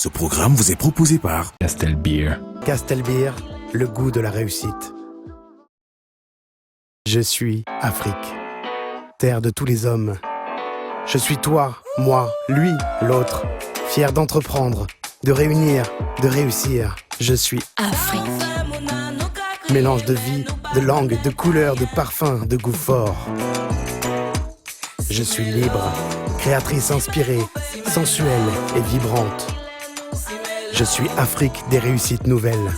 Ce programme vous est proposé par Castel Beer. Castel Beer, le goût de la réussite. Je suis Afrique, terre de tous les hommes. Je suis toi, moi, lui, l'autre, fier d'entreprendre, de réunir, de réussir. Je suis Afrique. Mélange de vie, de langue, de couleurs, de parfums, de goût fort. Je suis libre, créatrice inspirée, sensuelle et vibrante. Je suis Afrique des réussites nouvelles.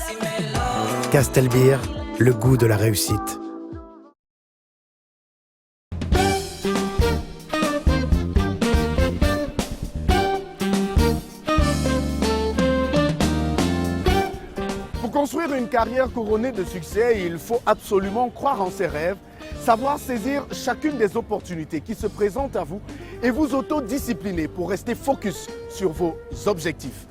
Castel Beer, le goût de la réussite. Pour construire une carrière couronnée de succès, il faut absolument croire en ses rêves, savoir saisir chacune des opportunités qui se présentent à vous et vous autodiscipliner pour rester focus sur vos objectifs.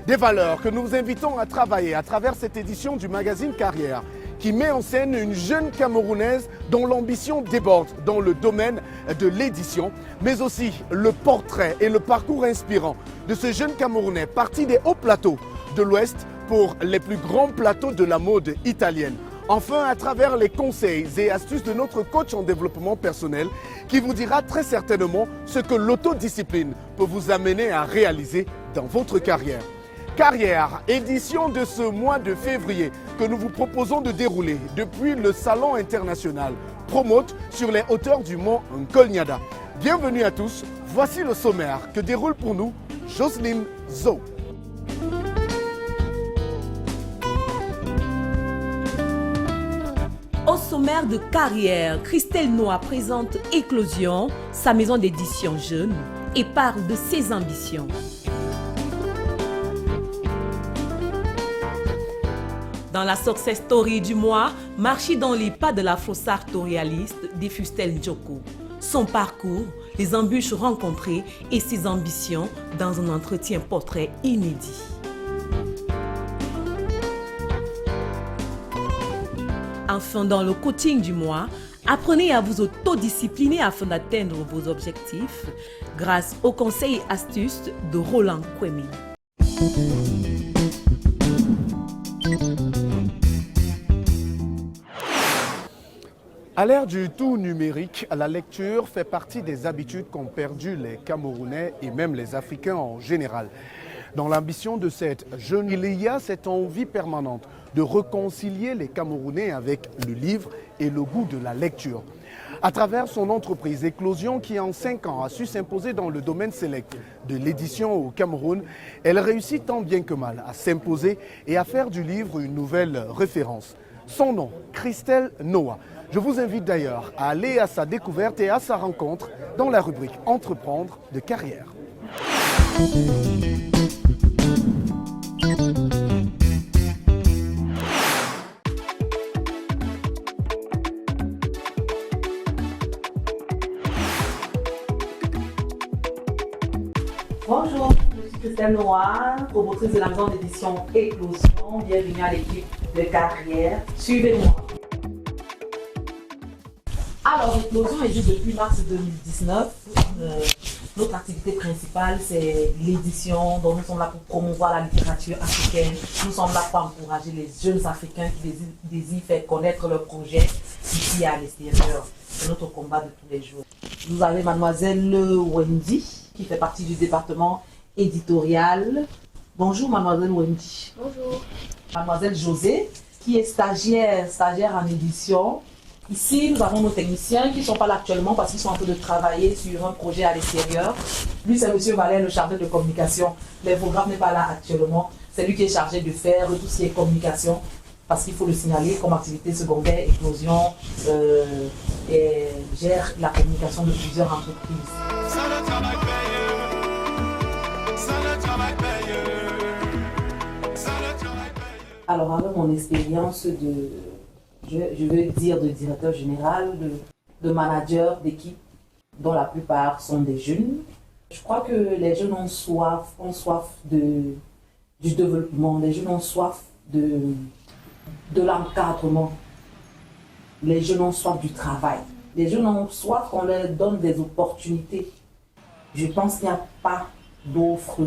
Des valeurs que nous vous invitons à travailler à travers cette édition du magazine Carrière qui met en scène une jeune Camerounaise dont l'ambition déborde dans le domaine de l'édition, mais aussi le portrait et le parcours inspirant de ce jeune Camerounais parti des hauts plateaux de l'Ouest pour les plus grands plateaux de la mode italienne. Enfin, à travers les conseils et astuces de notre coach en développement personnel qui vous dira très certainement ce que l'autodiscipline peut vous amener à réaliser dans votre carrière. Carrière, édition de ce mois de février que nous vous proposons de dérouler depuis le Salon international Promote sur les hauteurs du mont Ngolnyada. Bienvenue à tous, voici le sommaire que déroule pour nous Jocelyne Zo. Au sommaire de Carrière, Christelle Noah présente Éclosion, sa maison d'édition jeune, et parle de ses ambitions. Dans la success story du mois, marcher dans les pas de l'afro-sartorialiste Fustel Njoko. Son parcours, les embûches rencontrées et ses ambitions dans un entretien portrait inédit. Enfin, dans le coaching du mois, apprenez à vous autodiscipliner afin d'atteindre vos objectifs grâce aux conseils et astuces de Roland Kwemi. À l'ère du tout numérique, la lecture fait partie des habitudes qu'ont perdues les Camerounais et même les Africains en général. Dans l'ambition de cette jeune, il y a cette envie permanente de réconcilier les Camerounais avec le livre et le goût de la lecture. À travers son entreprise Éclosion qui en 5 ans a su s'imposer dans le domaine select de l'édition au Cameroun, elle réussit tant bien que mal à s'imposer et à faire du livre une nouvelle référence. Son nom, Christelle Noah. Je vous invite d'ailleurs à aller à sa découverte et à sa rencontre dans la rubrique Entreprendre de carrière. Bonjour, je suis Christelle Noah, promotrice de la maison d'édition Éclosion. Bienvenue à l'équipe de Carrière. Suivez-moi. Alors, Éclosion existe depuis mars 2019. Notre activité principale, c'est l'édition. Donc, nous sommes là pour promouvoir la littérature africaine. Nous sommes là pour encourager les jeunes Africains qui désirent faire connaître leurs projets ici à l'extérieur. C'est notre combat de tous les jours. Vous avez mademoiselle Wendy, qui fait partie du département éditorial. Bonjour mademoiselle Wendy. Bonjour. Mademoiselle José, qui est stagiaire en édition. Ici, nous avons nos techniciens qui ne sont pas là actuellement parce qu'ils sont en train de travailler sur un projet à l'extérieur. Lui, c'est monsieur Valère, le chargé de communication. L'infographe n'est pas là actuellement. C'est lui qui est chargé de faire tout ce qui est communication parce qu'il faut le signaler comme activité secondaire, Éclosion, et gère la communication de plusieurs entreprises. Alors, avec mon expérience je veux dire de directeur général, de manager d'équipe, dont la plupart sont des jeunes, je crois que les jeunes ont soif du développement, les jeunes ont soif de l'encadrement, les jeunes ont soif du travail, les jeunes ont soif qu'on leur donne des opportunités. Je pense qu'il n'y a pas d'offre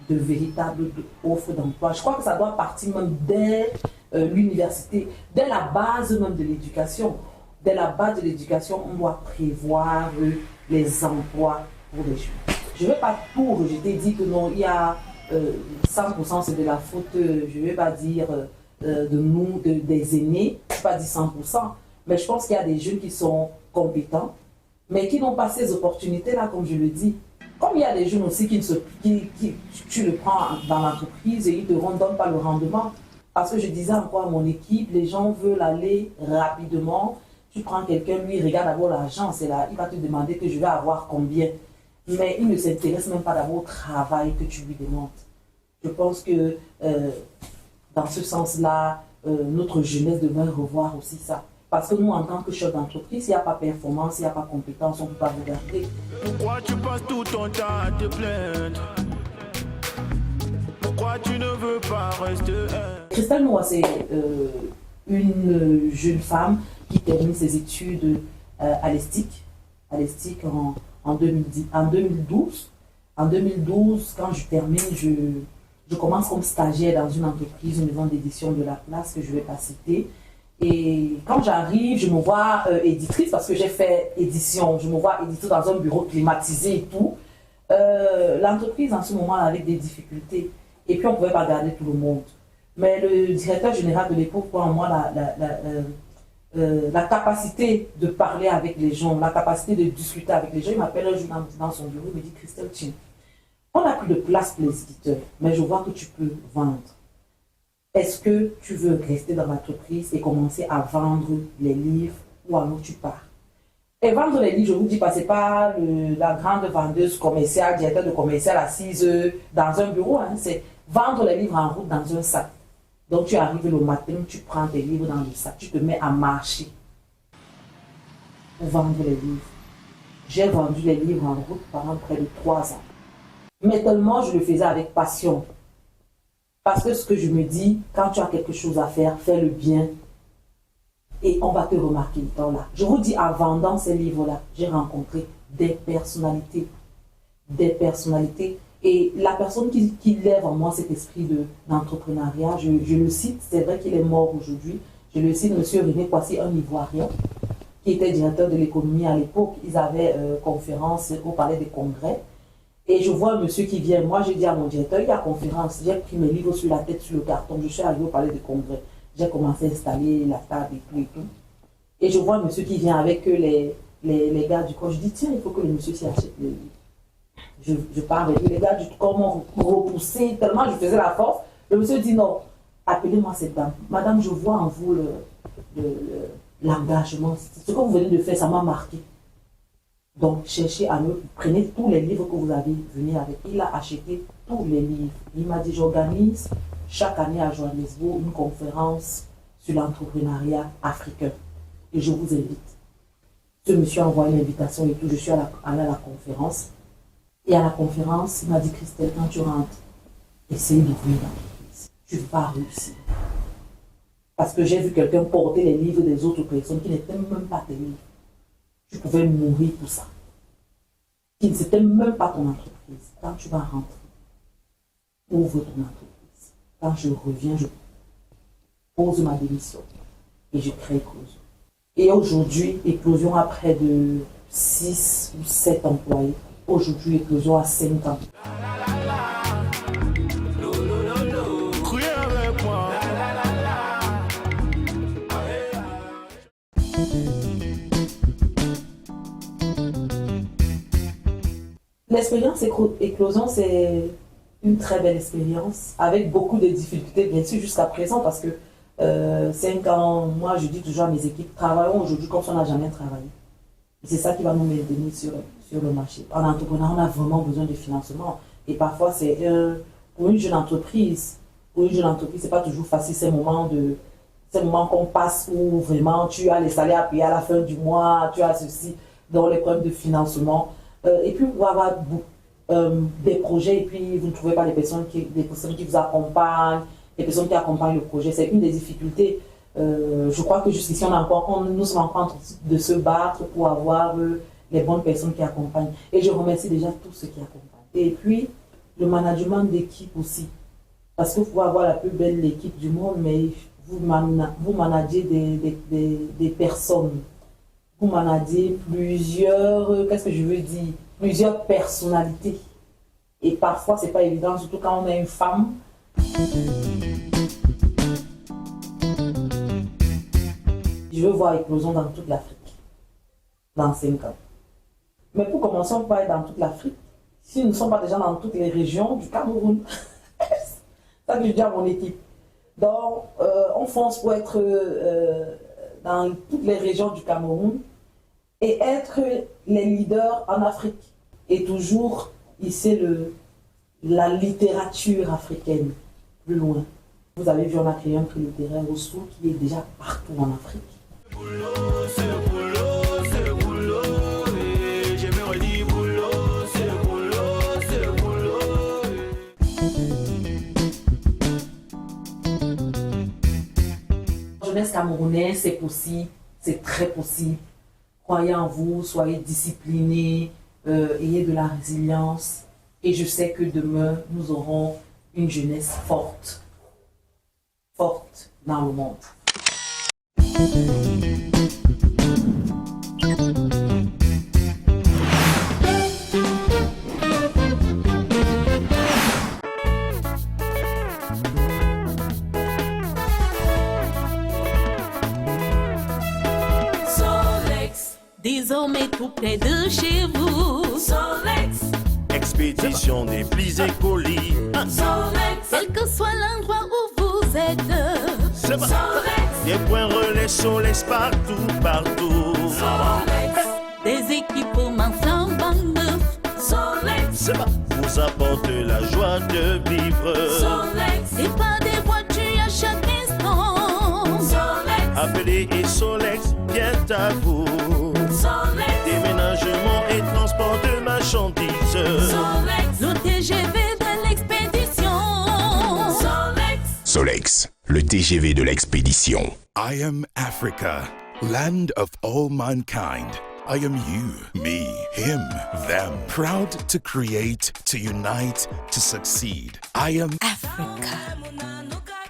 de véritables offres d'emploi. Je crois que ça doit partir même dès l'université, dès la base même de l'éducation. Dès la base de l'éducation, on doit prévoir les emplois pour les jeunes. Je ne vais pas tout rejeter, dire que non, il y a 100% c'est de la faute, je ne vais pas dire de nous, des aînés, je ne vais pas dire 100%, mais je pense qu'il y a des jeunes qui sont compétents, mais qui n'ont pas ces opportunités-là, comme je le dis. Comme il y a des jeunes aussi tu le prends dans l'entreprise et ils ne te donnent pas le rendement. Parce que je disais encore à mon équipe, les gens veulent aller rapidement. Tu prends quelqu'un, lui, il regarde d'abord l'argent, c'est là, il va te demander que je vais avoir combien. Mais il ne s'intéresse même pas d'abord au travail que tu lui demandes. Je pense que dans ce sens-là, notre jeunesse devrait revoir aussi ça. Parce que nous, en tant que chef d'entreprise, s'il n'y a pas performance, s'il n'y a pas compétence, on ne peut pas vous garder. Pourquoi tu passes tout ton temps à te plaindre? Pourquoi tu ne veux pas rester? Christelle Noah, c'est une jeune femme qui termine ses études à l'ESTIC en 2012. En 2012, quand je termine, je commence comme stagiaire dans une entreprise, une maison d'édition de la place que je ne vais pas citer. Et quand j'arrive, je me vois éditrice parce que j'ai fait édition. Je me vois éditrice dans un bureau climatisé et tout. L'entreprise en ce moment avait des difficultés. Et puis on ne pouvait pas garder tout le monde. Mais le directeur général de l'époque voit en moi la capacité de parler avec les gens, la capacité de discuter avec les gens. Il m'appelle un jour dans son bureau, il me dit: Christelle, tiens, on n'a plus de place pour les éditeurs, mais je vois que tu peux vendre. Est-ce que tu veux rester dans l'entreprise et commencer à vendre les livres ou alors tu pars? Et vendre les livres, je vous dis pas, c'est pas la grande vendeuse commerciale, directeur de commercial assise dans un bureau, hein, c'est vendre les livres en route dans un sac. Donc tu arrives le matin, tu prends tes livres dans le sac, tu te mets à marcher pour vendre les livres. J'ai vendu les livres en route pendant près de 3 ans. Mais tellement je le faisais avec passion. Parce que ce que je me dis, quand tu as quelque chose à faire, fais-le bien. Et on va te remarquer dans là. Je vous dis, en vendant ces livres-là, j'ai rencontré des personnalités. Des personnalités. Et la personne qui lève en moi cet esprit d'entrepreneuriat, je le cite, c'est vrai qu'il est mort aujourd'hui. Je le cite, M. René Poissy, un Ivoirien, qui était directeur de l'économie à l'époque. Ils avaient conférence au Palais des Congrès. Et je vois un monsieur qui vient. Moi, j'ai dit à mon directeur, il y a conférence. J'ai pris mes livres sur la tête, sur le carton. Je suis arrivé au Palais des Congrès. J'ai commencé à installer la table et tout et tout. Et je vois un monsieur qui vient avec les gars du corps. Je dis, tiens, il faut que le monsieur s'y achète les livres. Je parle avec les gars du corps m'ont repoussé tellement je faisais la force. Le monsieur dit, non, appelez-moi cette dame. Madame, je vois en vous l'engagement. Ce que vous venez de faire, ça m'a marqué. Donc, cherchez à me prenez tous les livres que vous avez venus avec. Il a acheté tous les livres. Il m'a dit, j'organise chaque année à Johannesburg une conférence sur l'entrepreneuriat africain. Et je vous invite. Ce monsieur a envoyé l'invitation et tout. Je suis allée à la conférence. Et à la conférence, il m'a dit, Christelle, quand tu rentres, essaye d'ouvrir l'entreprise. Tu vas réussir. Parce que j'ai vu quelqu'un porter les livres des autres personnes qui n'étaient même pas tes livres. Tu pouvais mourir pour ça. Qui ne c'était même pas ton entreprise. Quand tu vas rentrer, ouvre ton entreprise. Quand je reviens, je pose ma démission et je crée Éclosion. Et aujourd'hui, Éclosion a près de 6 ou 7 employés. Aujourd'hui, Éclosion a 5 ans. L'expérience Éclosion, c'est une très belle expérience, avec beaucoup de difficultés, bien sûr, jusqu'à présent, parce que 5 ans, moi, je dis toujours à mes équipes, travaillons aujourd'hui comme si on n'a jamais travaillé. C'est ça qui va nous maintenir sur le marché. En entrepreneur, on a vraiment besoin de financement. Et parfois, c'est pour une jeune entreprise, c'est pas toujours facile ces moments qu'on passe où vraiment tu as les salaires à payer à la fin du mois, tu as ceci, dans les problèmes de financement. Et puis, vous avoir des projets et puis vous ne trouvez pas des personnes qui vous accompagnent, des personnes qui accompagnent le projet. C'est une des difficultés. Je crois que jusqu'ici, nous sommes en train de se battre pour avoir les bonnes personnes qui accompagnent. Et je remercie déjà tous ceux qui accompagnent. Et puis, le management d'équipe aussi. Parce que vous pouvez avoir la plus belle équipe du monde, mais vous managez des personnes. Vous managez plusieurs, qu'est-ce que je veux dire, plusieurs personnalités. Et parfois, c'est pas évident, surtout quand on a une femme. Je veux voir l'éclosion dans toute l'Afrique, dans 5 ans. Mais pour commencer, on peut aller dans toute l'Afrique. Si nous ne sommes pas déjà dans toutes les régions du Cameroun, ça que je dis à mon équipe. Donc, on fonce pour être dans toutes les régions du Cameroun et être les leaders en Afrique. Et toujours hisser la littérature africaine plus loin. Vous avez vu, on a créé un prix littéraire au Sou qui est déjà partout en Afrique. Jeunesse camerounaise, c'est possible, c'est très possible. Croyez en vous, soyez disciplinés, ayez de la résilience. Et je sais que demain, nous aurons une jeunesse forte dans le monde. Solex, désormais tout près de chez vous. Solex, Expédition des plis et colis. Solex, quel que soit l'endroit où vous êtes. C'est bon. Solex, Des points relais Solex partout, partout. Solex, des équipements flambant neufs. Solex, C'est bon. Vous apporte la joie de vivre. Solex, et pas des voitures à chaque instant. Solex, Appelez et Solex vient à vous. Solex, Déménagement et transport de marchandises. Solex, le TGV de l'expédition. Solex, Solex, le TGV de l'expédition. I am Africa, land of all mankind. I am you, me, him, them. Proud to create, to unite, to succeed. I am Africa.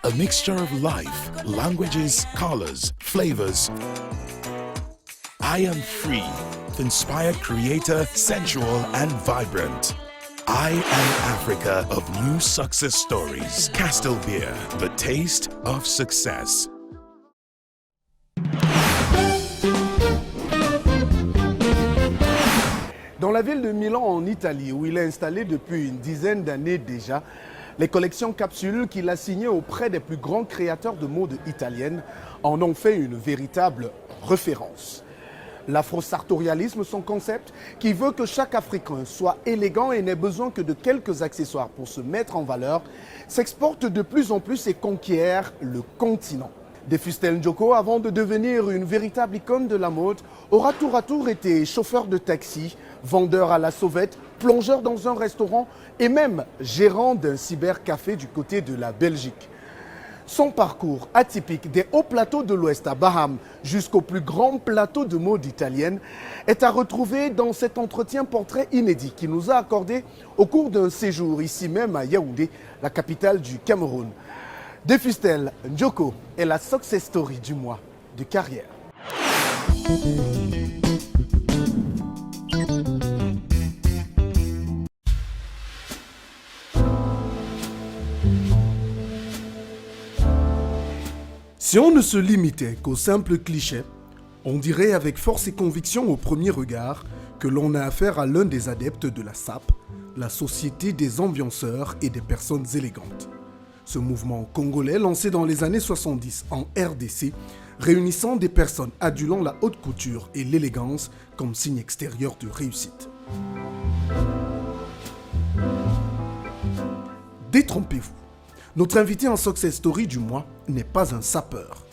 a mixture of life, languages, colors, flavors. I am free, inspired creator, sensual and vibrant. I am Africa of new success stories. Castle Beer, the taste of success. Dans la ville de Milan en Italie, où il est installé depuis une dizaine d'années déjà, les collections capsules qu'il a signées auprès des plus grands créateurs de mode italienne en ont fait une véritable référence. L'afro-sartorialisme, son concept, qui veut que chaque Africain soit élégant et n'ait besoin que de quelques accessoires pour se mettre en valeur, s'exporte de plus en plus et conquiert le continent. Defustel Njoko, avant de devenir une véritable icône de la mode, aura tour à tour été chauffeur de taxi, vendeur à la sauvette, plongeur dans un restaurant et même gérant d'un cybercafé du côté de la Belgique. Son parcours atypique des hauts plateaux de l'Ouest à Bahamas jusqu'au plus grand plateau de mode italienne est à retrouver dans cet entretien portrait inédit qu'il nous a accordé au cours d'un séjour ici même à Yaoundé, la capitale du Cameroun. Defustel Njoko est la success story du mois de carrière. Si on ne se limitait qu'aux simples clichés, on dirait avec force et conviction au premier regard que l'on a affaire à l'un des adeptes de la SAP, la Société des ambianceurs et des personnes élégantes. Ce mouvement congolais lancé dans les années 70 en RDC, réunissant des personnes adulant la haute couture et l'élégance comme signe extérieur de réussite. Détrompez-vous, notre invité en Success Story du mois n'est pas un sapeur.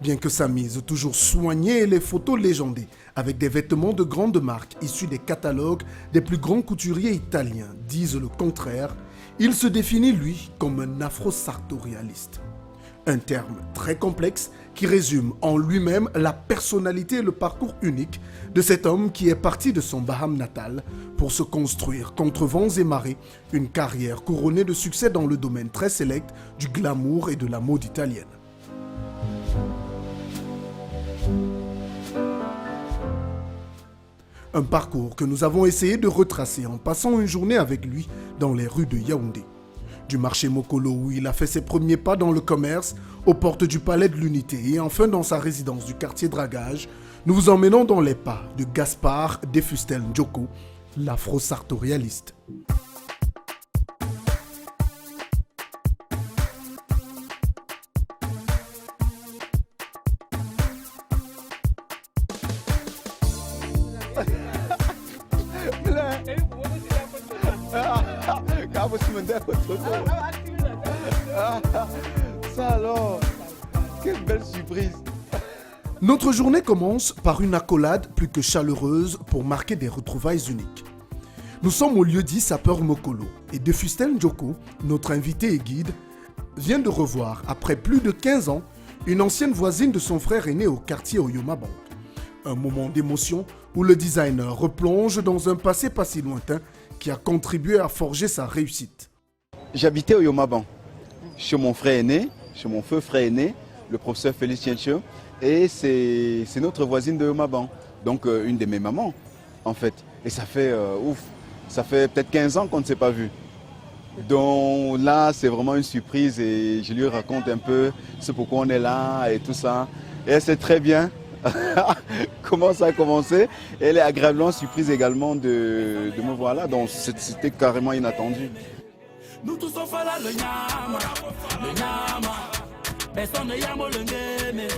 Bien que sa mise toujours soignée et les photos légendées avec des vêtements de grandes marques issus des catalogues des plus grands couturiers italiens disent le contraire, il se définit lui comme un afro-sartorialiste. Un terme très complexe qui résume en lui-même la personnalité et le parcours unique de cet homme qui est parti de son Baham natal pour se construire contre vents et marées une carrière couronnée de succès dans le domaine très sélect du glamour et de la mode italienne. Un parcours que nous avons essayé de retracer en passant une journée avec lui dans les rues de Yaoundé. Du marché Mokolo où il a fait ses premiers pas dans le commerce, aux portes du palais de l'Unité et enfin dans sa résidence du quartier Dragage, nous vous emmenons dans les pas de Gaspard Defustel Njoko, l'afro-sartorialiste. Ça alors, quelle belle surprise. Notre journée commence par une accolade plus que chaleureuse pour marquer des retrouvailles uniques. Nous sommes au lieu-dit Sapeur Mokolo et Defustel Njoko, notre invité et guide, vient de revoir, après plus de 15 ans, une ancienne voisine de son frère aîné au quartier Oyoma-Bank. Un moment d'émotion où le designer replonge dans un passé pas si lointain qui a contribué à forger sa réussite. J'habitais au Oyoma-Bank, chez mon frère aîné, chez mon feu frère aîné, le professeur Félix Tienche, et c'est notre voisine de Oyoma-Bank, donc une de mes mamans en fait. Et ça fait peut-être 15 ans qu'on ne s'est pas vu. Donc là, c'est vraiment une surprise et je lui raconte un peu ce pourquoi on est là et tout ça. Et elle sait très bien comment ça a commencé. Et elle est agréablement surprise également de me voir là, donc c'était carrément inattendu. Nous tous on fait là le nyama. Personne ne yamo le ngeme.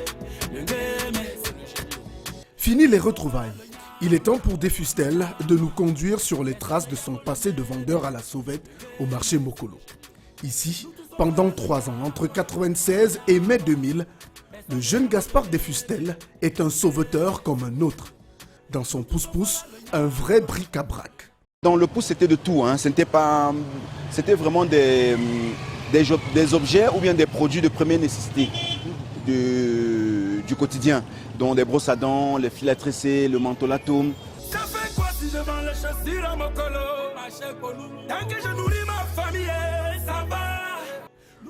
Fini les retrouvailles. Il est temps pour Defustel de nous conduire sur les traces de son passé de vendeur à la sauvette au marché Mokolo. Ici, pendant 3 ans, entre 1996 et mai 2000, le jeune Gaspard Defustel est un sauveteur comme un autre. Dans son pouce-pouce, un vrai bric-à-brac. Dans le pouce, c'était de tout. C'était vraiment des objets ou bien des produits de première nécessité du quotidien. Donc des brosses à dents, les fils à tresser, le manteau latome. Ça fait quoi si je vends les chaussures à Mokolo? Tant que je nourris ma famille, ça va.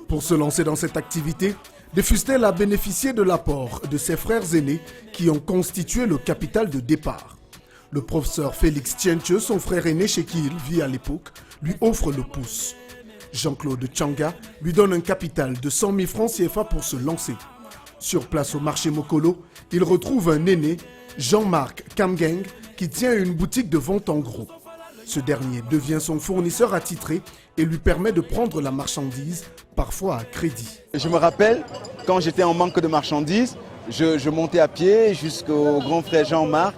Pour se lancer dans cette activité, Defustel a bénéficié de l'apport de ses frères aînés qui ont constitué le capital de départ. Le professeur Félix Tienche, son frère aîné chez qui il vit à l'époque, lui offre le pouce. Jean-Claude Tchanga lui donne un capital de 100 000 francs CFA pour se lancer. Sur place au marché Mokolo, il retrouve un aîné, Jean-Marc Kamgang, qui tient une boutique de vente en gros. Ce dernier devient son fournisseur attitré et lui permet de prendre la marchandise, parfois à crédit. Je me rappelle, quand j'étais en manque de marchandises, je montais à pied jusqu'au grand frère Jean-Marc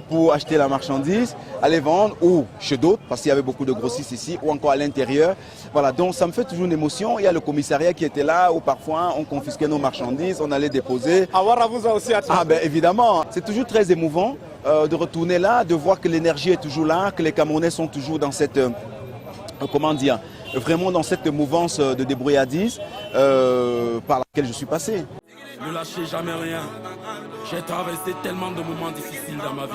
pour acheter la marchandise, aller vendre ou chez d'autres, parce qu'il y avait beaucoup de grossistes ici, ou encore à l'intérieur. Voilà, donc ça me fait toujours une émotion. Il y a le commissariat qui était là, où parfois on confisquait nos marchandises, on allait déposer. Ah ben évidemment, c'est toujours très émouvant de retourner là, de voir que l'énergie est toujours là, que les Camerounais sont toujours dans cette, vraiment dans cette mouvance de débrouillardise par laquelle je suis passé. Ne lâchez jamais rien. J'ai traversé tellement de moments difficiles dans ma vie.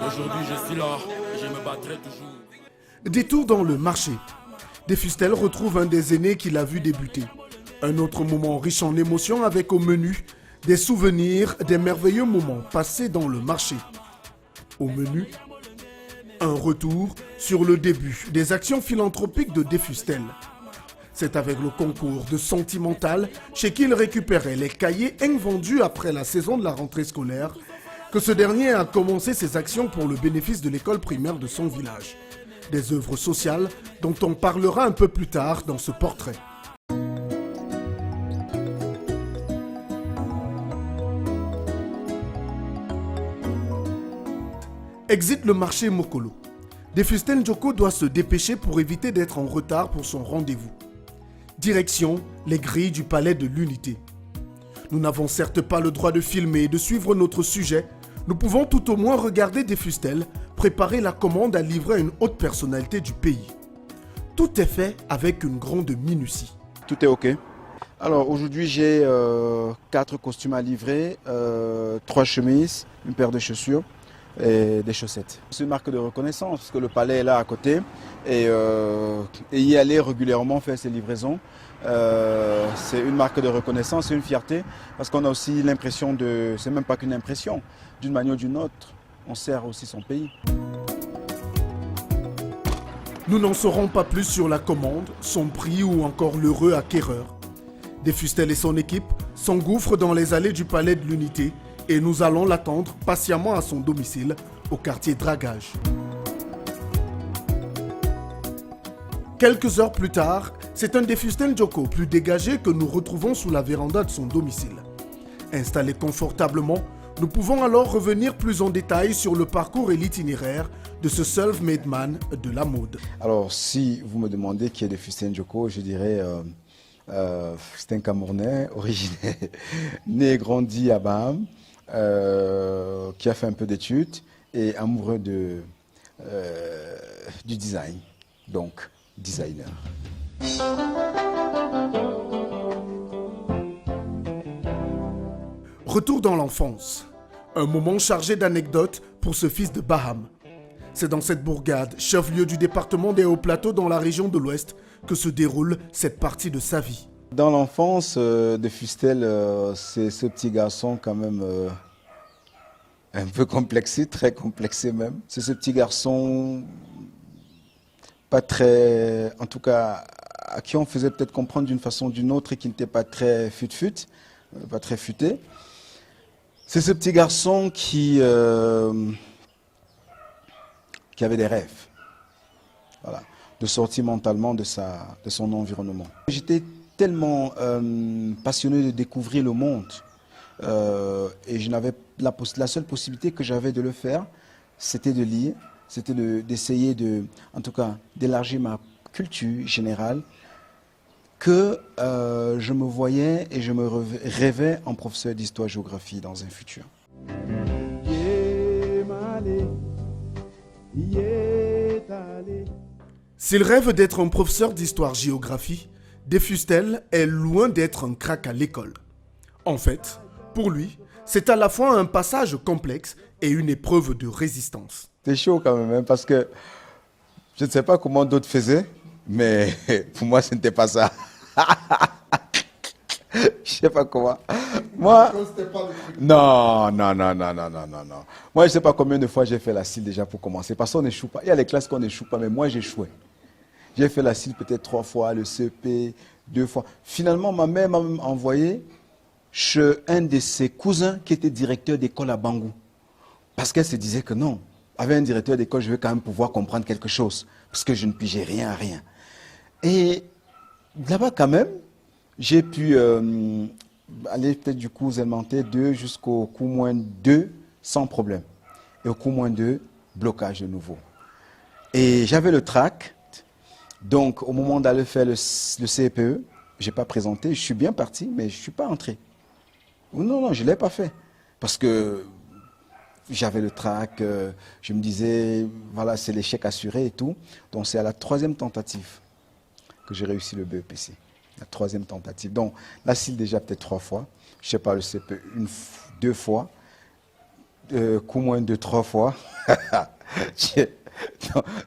Aujourd'hui, je suis là et je me battrai toujours. Détour dans le marché. Defustel retrouve un des aînés qu'il a vu débuter. Un autre moment riche en émotions avec au menu des souvenirs des merveilleux moments passés dans le marché. Au menu, un retour sur le début des actions philanthropiques de Defustel. C'est avec le concours de Sentimental, chez qui il récupérait les cahiers invendus après la saison de la rentrée scolaire, que ce dernier a commencé ses actions pour le bénéfice de l'école primaire de son village. Des œuvres sociales dont on parlera un peu plus tard dans ce portrait. Exit le marché Mokolo. Defustel Njoko doit se dépêcher pour éviter d'être en retard pour son rendez-vous. Direction les grilles du palais de l'Unité. Nous n'avons certes pas le droit de filmer et de suivre notre sujet, nous pouvons tout au moins regarder Defustel préparer la commande à livrer à une haute personnalité du pays. Tout est fait avec une grande minutie. Tout est OK. Alors aujourd'hui j'ai 4 costumes à livrer, 3 chemises, une paire de chaussures et des chaussettes. C'est une marque de reconnaissance parce que le palais est là à côté et y aller régulièrement faire ses livraisons. C'est une marque de reconnaissance, c'est une fierté parce qu'on a aussi l'impression de, c'est même pas qu'une impression, d'une manière ou d'une autre, on sert aussi son pays. Nous n'en saurons pas plus sur la commande, son prix ou encore l'heureux acquéreur. Defustel et son équipe s'engouffrent dans les allées du Palais de l'Unité et nous allons l'attendre patiemment à son domicile au quartier Dragage. Quelques heures plus tard, c'est un Defustel Djoko plus dégagé que nous retrouvons sous la véranda de son domicile. Installé confortablement, nous pouvons alors revenir plus en détail sur le parcours et l'itinéraire de ce self-made man de la mode. Alors si vous me demandez qui est Defustel Djoko, je dirais c'est un Camerounais originaire, né et grandi à Baham, qui a fait un peu d'études et amoureux du design, donc designer. Retour dans l'enfance, un moment chargé d'anecdotes pour ce fils de Baham. C'est dans cette bourgade, chef-lieu du département des Hauts-Plateaux dans la région de l'Ouest, que se déroule cette partie de sa vie. Dans l'enfance Defustel, c'est ce petit garçon quand même un peu complexé, très complexé même. C'est ce petit garçon pas très, en tout cas à qui on faisait peut-être comprendre d'une façon ou d'une autre et qui n'était pas très fut-fut, pas très futé. C'est ce petit garçon qui avait des rêves, voilà, de sortir mentalement de son environnement. J'étais tellement passionné de découvrir le monde et je n'avais la seule possibilité que j'avais de le faire, c'était de lire, c'était d'essayer en tout cas, d'élargir ma culture générale, que je me voyais et je me rêvais en professeur d'histoire-géographie dans un futur. S'il rêve d'être un professeur d'histoire-géographie, Defustel est loin d'être un crack à l'école. En fait, pour lui, c'est à la fois un passage complexe et une épreuve de résistance. C'est chaud quand même, hein, parce que je ne sais pas comment d'autres faisaient, mais pour moi, ce n'était pas ça. Je ne sais pas comment. Moi, non. Moi, je ne sais pas combien de fois j'ai fait la CIL déjà pour commencer, parce qu'on n'échoue pas. Il y a les classes qu'on n'échoue pas, mais moi, j'échouais. J'ai fait la CIL peut-être 3 fois, le CP 2 fois. Finalement, ma mère m'a envoyé chez un de ses cousins qui était directeur d'école à Bangou. Parce qu'elle se disait que non, avec un directeur d'école, je vais quand même pouvoir comprendre quelque chose. Parce que je ne pigeais rien à rien. Et là-bas, quand même, j'ai pu aller peut-être du cours élémentaire 2 jusqu'au cours moins 2 sans problème. Et au cours moins 2, blocage de nouveau. Et j'avais le trac. Donc, au moment d'aller faire le CPE, je n'ai pas présenté. Je suis bien parti, mais je ne suis pas entré. Non, je ne l'ai pas fait. Parce que j'avais le trac, je me disais, voilà, c'est l'échec assuré et tout. Donc, c'est à la 3e tentative que j'ai réussi le BEPC. La 3e tentative. Donc, la CIL déjà peut-être 3 fois. Je ne sais pas, le CPE 2 fois. Coup moins 2, 3 fois.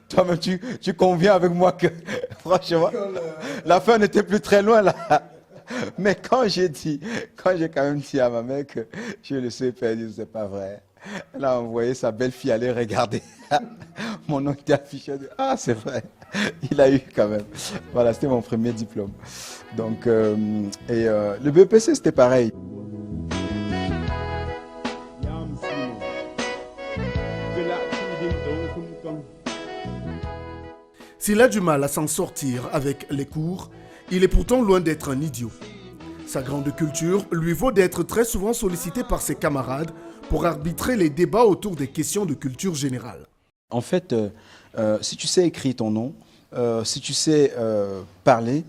Toi-même, tu conviens avec moi que, franchement, la fin n'était plus très loin, là. Mais quand j'ai quand même dit à ma mère que je le sais perdu, c'est pas vrai. Elle a envoyé sa belle-fille aller regarder. Mon nom était affiché. Ah, c'est vrai. Il a eu quand même. Voilà, c'était mon premier diplôme. Donc, le BEPC, c'était pareil. S'il a du mal à s'en sortir avec les cours, il est pourtant loin d'être un idiot. Sa grande culture lui vaut d'être très souvent sollicité par ses camarades pour arbitrer les débats autour des questions de culture générale. En fait, si tu sais écrire ton nom, si tu sais parler,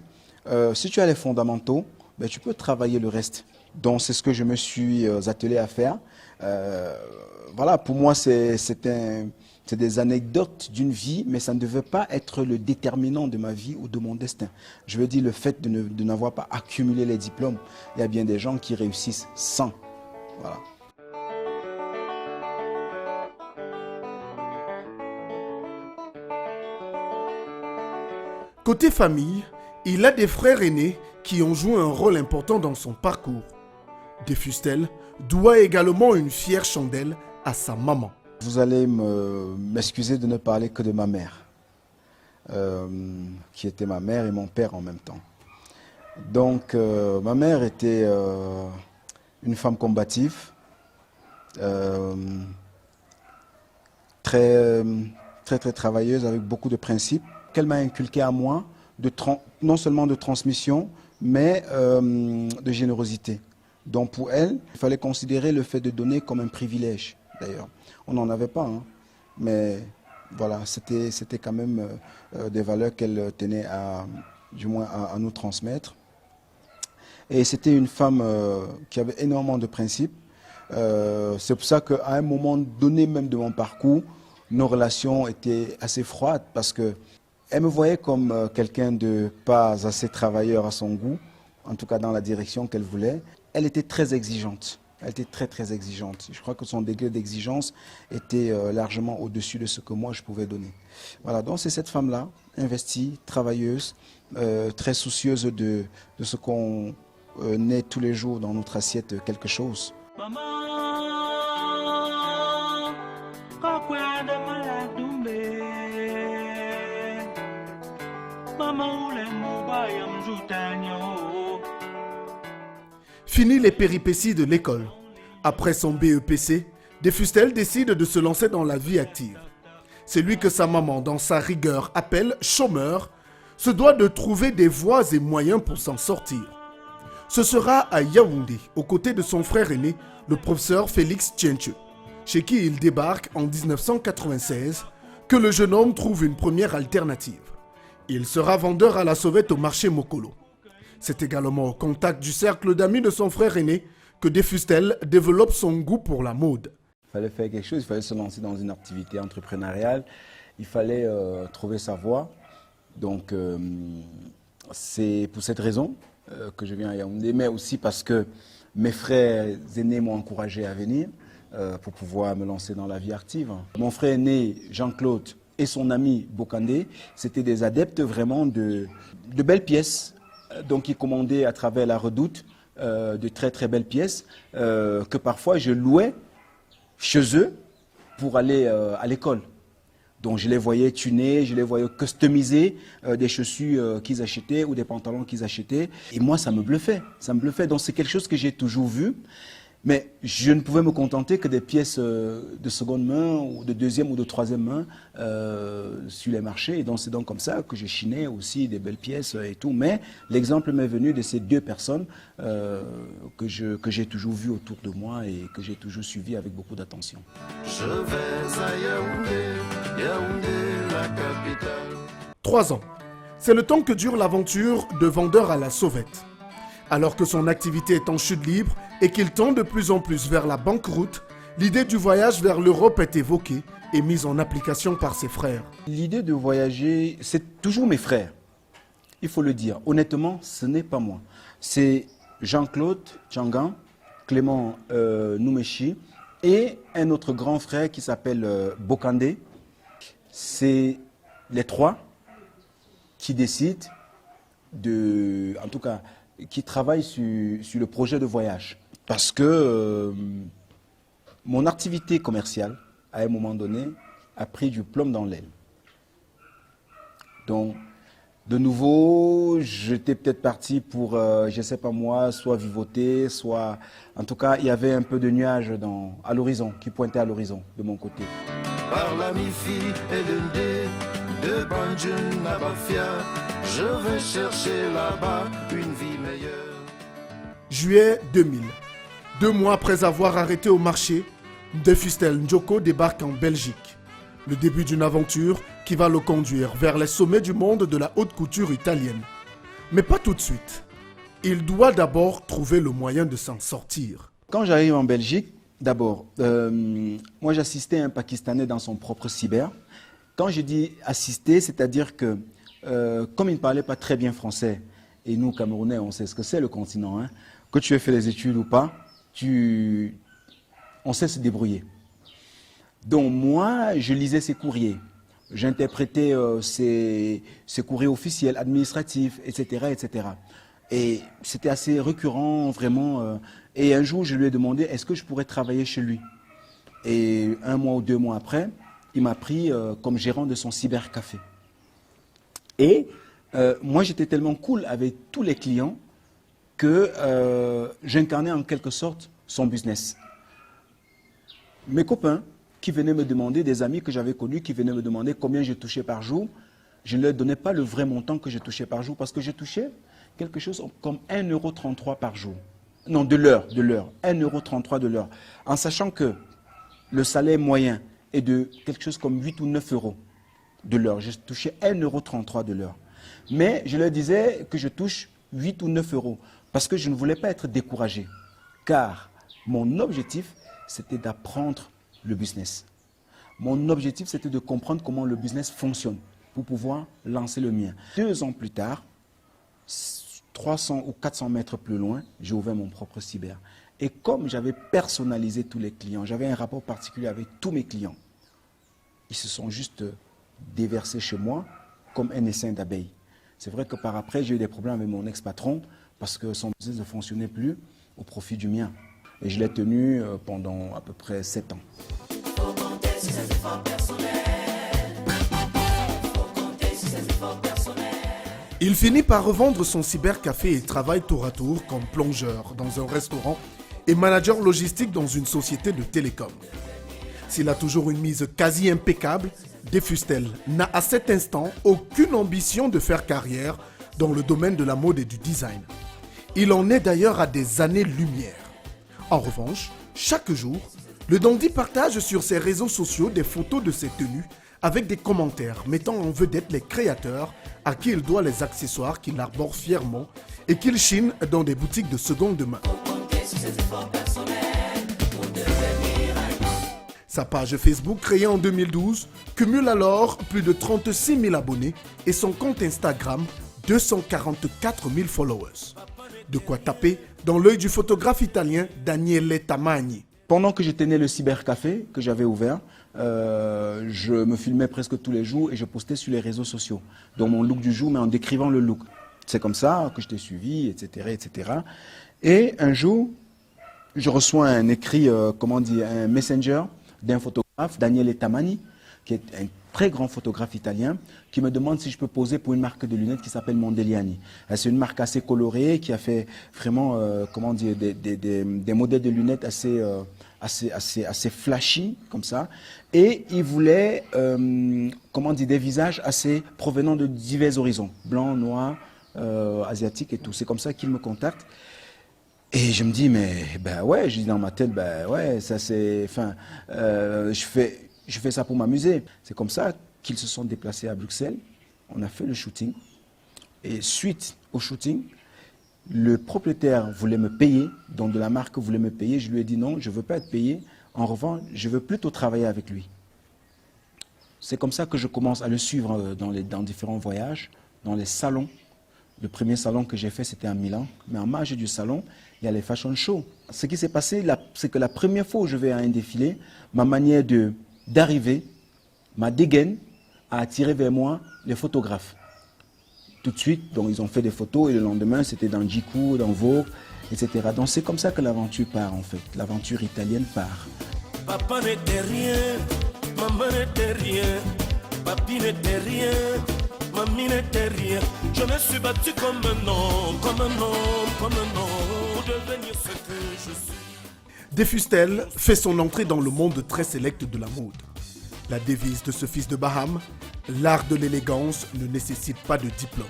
si tu as les fondamentaux, ben, tu peux travailler le reste. Donc c'est ce que je me suis attelé à faire. Voilà, pour moi c'est C'est des anecdotes d'une vie, mais ça ne devait pas être le déterminant de ma vie ou de mon destin. Je veux dire le fait de n'avoir pas accumulé les diplômes. Il y a bien des gens qui réussissent sans. Voilà. Côté famille, il a des frères aînés qui ont joué un rôle important dans son parcours. Defustel doit également une fière chandelle à sa maman. Vous allez m'excuser de ne parler que de ma mère, qui était ma mère et mon père en même temps. Donc, ma mère était une femme combative, très travailleuse, avec beaucoup de principes, qu'elle m'a inculqué à moi, non seulement de transmission, mais de générosité. Donc pour elle, il fallait considérer le fait de donner comme un privilège, d'ailleurs. On n'en avait pas, hein, mais voilà, c'était quand même des valeurs qu'elle tenait du moins à nous transmettre. Et c'était une femme qui avait énormément de principes. C'est pour ça qu'à un moment donné même de mon parcours, nos relations étaient assez froides parce qu'elle me voyait comme quelqu'un de pas assez travailleur à son goût, en tout cas dans la direction qu'elle voulait. Elle était très exigeante. Elle était très exigeante. Je crois que son degré d'exigence était largement au-dessus de ce que moi je pouvais donner. Voilà, donc c'est cette femme-là, investie, travailleuse, très soucieuse de ce qu'on ait tous les jours dans notre assiette quelque chose. Fini les péripéties de l'école. Après son BEPC, Defustel décide de se lancer dans la vie active. Celui que sa maman, dans sa rigueur, appelle chômeur, se doit de trouver des voies et moyens pour s'en sortir. Ce sera à Yaoundé, aux côtés de son frère aîné, le professeur Félix Tchenche, chez qui il débarque en 1996, que le jeune homme trouve une première alternative. Il sera vendeur à la sauvette au marché Mokolo. C'est également au contact du cercle d'amis de son frère aîné que Defustel développe son goût pour la mode. Il fallait faire quelque chose, il fallait se lancer dans une activité entrepreneuriale, il fallait trouver sa voie. Donc c'est pour cette raison que je viens à Yaoundé, mais aussi parce que mes frères aînés m'ont encouragé à venir pour pouvoir me lancer dans la vie active. Mon frère aîné, Jean-Claude, et son ami Bokandé, c'était des adeptes vraiment de belles pièces. Donc ils commandaient à travers la Redoute de très belles pièces que parfois je louais chez eux pour aller à l'école. Donc je les voyais tuner, je les voyais customiser des chaussures qu'ils achetaient ou des pantalons qu'ils achetaient. Et moi ça me bluffait, Donc c'est quelque chose que j'ai toujours vu. Mais je ne pouvais me contenter que des pièces de seconde main ou de deuxième ou de troisième main sur les marchés. Et donc c'est donc comme ça que je chinais aussi des belles pièces et tout. Mais l'exemple m'est venu de ces deux personnes que j'ai toujours vues autour de moi et que j'ai toujours suivies avec beaucoup d'attention. Je vais à Yaoundé, Yaoundé la capitale. 3 ans, c'est le temps que dure l'aventure de vendeur à la sauvette. Alors que son activité est en chute libre et qu'il tend de plus en plus vers la banqueroute, l'idée du voyage vers l'Europe est évoquée et mise en application par ses frères. L'idée de voyager, c'est toujours mes frères. Il faut le dire. Honnêtement, ce n'est pas moi. C'est Jean-Claude Tchangan, Clément Noumechi et un autre grand frère qui s'appelle Bokandé. C'est les trois qui décident en tout cas, qui travaillent sur le projet de voyage. Parce que mon activité commerciale, à un moment donné, a pris du plomb dans l'aile. Donc, de nouveau, j'étais peut-être parti pour, je ne sais pas moi, soit vivoter, soit... En tout cas, il y avait un peu de nuages à l'horizon, qui pointait à l'horizon de mon côté. Par la mi-fille et de Banjun à Bafia, je vais chercher là-bas une vie meilleure. Juillet 2000. 2 mois après avoir arrêté au marché, Defustel Njoko débarque en Belgique. Le début d'une aventure qui va le conduire vers les sommets du monde de la haute couture italienne. Mais pas tout de suite. Il doit d'abord trouver le moyen de s'en sortir. Quand j'arrive en Belgique, D'abord, moi j'assistais un Pakistanais dans son propre cyber. Quand je dis assister, c'est-à-dire que comme il ne parlait pas très bien français, et nous Camerounais on sait ce que c'est le continent, hein, que tu aies fait les études ou pas, on sait se débrouiller. Donc moi, je lisais ses courriers, j'interprétais ses courriers officiels, administratifs, etc., etc. Et c'était assez récurrent, vraiment. Et un jour, je lui ai demandé, est-ce que je pourrais travailler chez lui? Et 1 mois ou 2 mois après, il m'a pris comme gérant de son cybercafé. Et moi, j'étais tellement cool avec tous les clients que j'incarnais en quelque sorte son business. Mes copains qui venaient me demander, des amis que j'avais connus qui venaient me demander combien je touchais par jour, je ne leur donnais pas le vrai montant que je touchais par jour parce que je touchais quelque chose comme 1,33 € par jour. Non, de l'heure, 1,33 € de l'heure. En sachant que le salaire moyen est de quelque chose comme 8 ou 9 € de l'heure. Je touchais 1,33 € de l'heure. Mais je leur disais que je touche 8 ou 9 € parce que je ne voulais pas être découragé. Car mon objectif, c'était d'apprendre le business. Mon objectif, c'était de comprendre comment le business fonctionne pour pouvoir lancer le mien. 2 ans plus tard, 300 ou 400 mètres plus loin, j'ai ouvert mon propre cyber. Et comme j'avais personnalisé tous les clients, j'avais un rapport particulier avec tous mes clients, ils se sont juste déversés chez moi comme un essaim d'abeilles. C'est vrai que par après, j'ai eu des problèmes avec mon ex-patron parce que son business ne fonctionnait plus au profit du mien. Et je l'ai tenu pendant à peu près 7 ans. Il finit par revendre son cybercafé et travaille tour à tour comme plongeur dans un restaurant et manager logistique dans une société de télécom. S'il a toujours une mise quasi impeccable, Defustel n'a à cet instant aucune ambition de faire carrière dans le domaine de la mode et du design. Il en est d'ailleurs à des années-lumière. En revanche, chaque jour, le dandy partage sur ses réseaux sociaux des photos de ses tenues avec des commentaires mettant en vedette les créateurs à qui il doit les accessoires qu'il arbore fièrement et qu'il chine dans des boutiques de seconde main. Sa page Facebook, créée en 2012, cumule alors plus de 36 000 abonnés et son compte Instagram, 244 000 followers. De quoi taper dans l'œil du photographe italien Daniele Tamagni. Pendant que je tenais le cybercafé que j'avais ouvert, je me filmais presque tous les jours et je postais sur les réseaux sociaux. Donc mon look du jour, mais en décrivant le look. C'est comme ça que je t'ai suivi, etc., etc. Et un jour, je reçois un écrit, un messenger d'un photographe, Daniele Tamagni, qui est un très grand photographe italien, qui me demande si je peux poser pour une marque de lunettes qui s'appelle Mondigliani. C'est une marque assez colorée, qui a fait vraiment, des modèles de lunettes assez flashy, comme ça. Et il voulait, des visages assez provenant de divers horizons, blanc, noir, asiatique et tout. C'est comme ça qu'il me contacte. Et je me dis, mais ben ouais, je dis dans ma tête, ben ouais, ça c'est, je fais ça pour m'amuser. C'est comme ça qu'ils se sont déplacés à Bruxelles. On a fait le shooting. Et suite au shooting, le propriétaire voulait me payer, donc de la marque voulait me payer. Je lui ai dit non, je ne veux pas être payé. En revanche, je veux plutôt travailler avec lui. C'est comme ça que je commence à le suivre dans différents voyages, dans les salons. Le premier salon que j'ai fait, c'était à Milan. Mais en marge du salon, il y a les fashion shows. Ce qui s'est passé, c'est que la première fois où je vais à un défilé, ma manière d'arriver, ma dégaine, a attiré vers moi les photographes. Tout de suite, donc ils ont fait des photos et le lendemain, c'était dans GQ, dans Vogue, etc. Donc c'est comme ça que l'aventure part en fait. L'aventure italienne part. Papa n'était rien, maman n'était rien, papi n'était rien. Mamie n'était rien, je me suis battu comme un homme, pour devenir ce que je suis. Defustel fait son entrée dans le monde très sélect de la mode. La devise de ce fils de Baham, l'art de l'élégance ne nécessite pas de diplôme.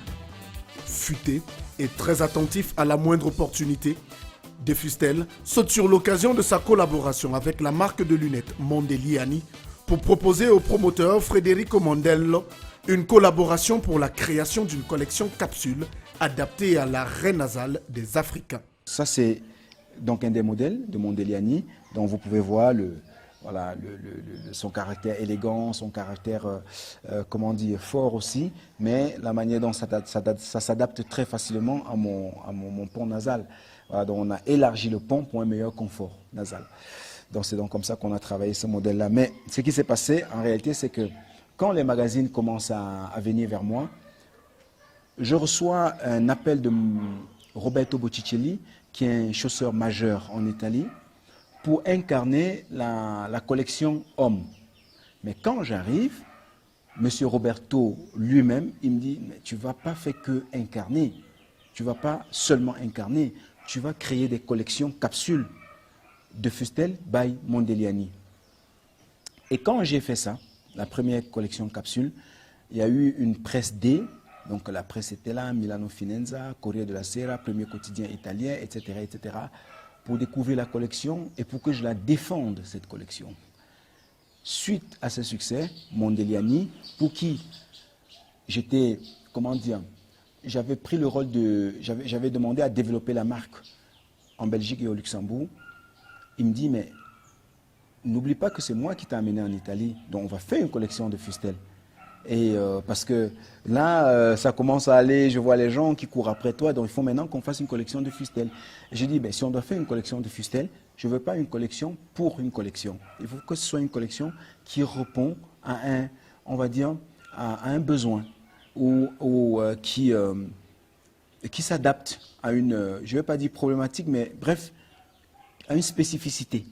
Futé et très attentif à la moindre opportunité, Defustel saute sur l'occasion de sa collaboration avec la marque de lunettes Mondigliani pour proposer au promoteur Federico Mondello une collaboration pour la création d'une collection capsule adaptée à la raie nasale des Africains. Ça, c'est donc un des modèles de Mondeliani, dont vous pouvez voir son caractère élégant, son caractère, comment dire, fort aussi, mais la manière dont ça s'adapte très facilement à mon pont nasal. Voilà, donc on a élargi le pont pour un meilleur confort nasal. Donc c'est donc comme ça qu'on a travaillé ce modèle-là. Mais ce qui s'est passé, en réalité, c'est que quand les magazines commencent à venir vers moi, je reçois un appel de Roberto Botticelli, qui est un chausseur majeur en Italie, pour incarner la collection Homme. Mais quand j'arrive, M. Roberto lui-même, il me dit, mais tu ne vas pas faire que incarner, tu ne vas pas seulement incarner, tu vas créer des collections capsules de Fustel by Mondeliani. Et quand j'ai fait ça, la première collection capsule, il y a eu une presse D, donc la presse était là, Milano Finanza, Corriere della Sera, premier quotidien italien, etc., etc., pour découvrir la collection et pour que je la défende, cette collection. Suite à ce succès, Mondeliani, pour qui j'étais, comment dire, j'avais pris le rôle de, j'avais demandé à développer la marque en Belgique et au Luxembourg, il me dit, mais n'oublie pas que c'est moi qui t'ai amené en Italie, donc on va faire une collection de Fustel. Et parce que là, ça commence à aller, je vois les gens qui courent après toi, donc il faut maintenant qu'on fasse une collection de Fustel. J'ai dit, ben, si on doit faire une collection de Fustel, je ne veux pas une collection pour une collection. Il faut que ce soit une collection qui répond à un, on va dire, à un besoin ou qui s'adapte à une, je ne vais pas dire problématique, mais bref, à une spécificité.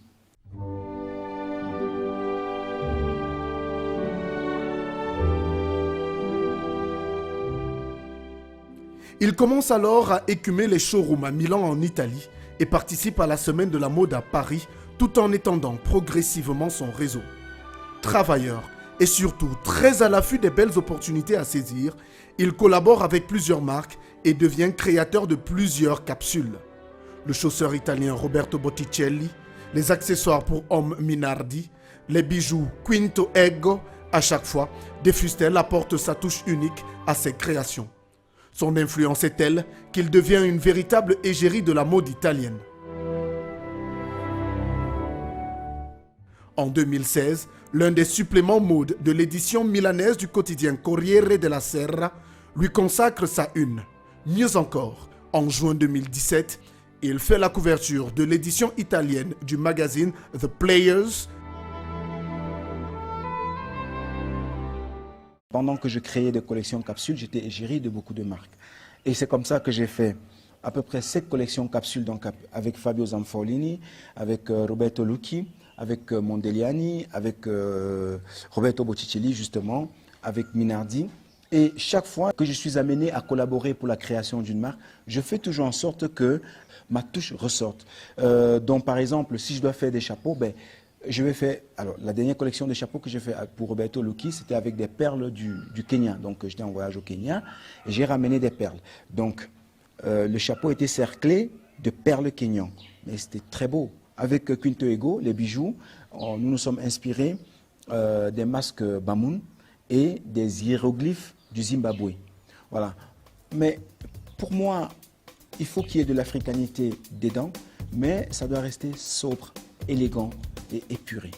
Il commence alors à écumer les showrooms à Milan en Italie et participe à la semaine de la mode à Paris tout en étendant progressivement son réseau. Travailleur et surtout très à l'affût des belles opportunités à saisir, il collabore avec plusieurs marques et devient créateur de plusieurs capsules. Le chausseur italien Roberto Botticelli, les accessoires pour hommes Minardi, les bijoux Quinto Ego, à chaque fois, De Fustel apporte sa touche unique à ses créations. Son influence est telle qu'il devient une véritable égérie de la mode italienne. En 2016, l'un des suppléments mode de l'édition milanaise du quotidien Corriere della Sera lui consacre sa une. Mieux encore, en juin 2017, il fait la couverture de l'édition italienne du magazine The Players. Pendant que je créais des collections capsules, j'étais égérie de beaucoup de marques. Et c'est comme ça que j'ai fait à peu près 7 collections capsules, donc avec Fabio Zanfolini, avec Roberto Lucchi, avec Mondeliani, avec Roberto Botticelli justement, avec Minardi. Et chaque fois que je suis amené à collaborer pour la création d'une marque, je fais toujours en sorte que ma touche ressorte. Donc par exemple, si je dois faire des chapeaux, ben, je vais faire, alors la dernière collection de chapeaux que j'ai fait pour Roberto Lucchi, c'était avec des perles du Kenya. Donc j'étais en voyage au Kenya et j'ai ramené des perles. Donc le chapeau était cerclé de perles kenyan. Mais c'était très beau. Avec Quinto Ego, les bijoux, nous nous sommes inspirés des masques Bamoun et des hiéroglyphes du Zimbabwe. Voilà. Mais pour moi, il faut qu'il y ait de l'africanité dedans, mais ça doit rester sobre, élégant et épuré.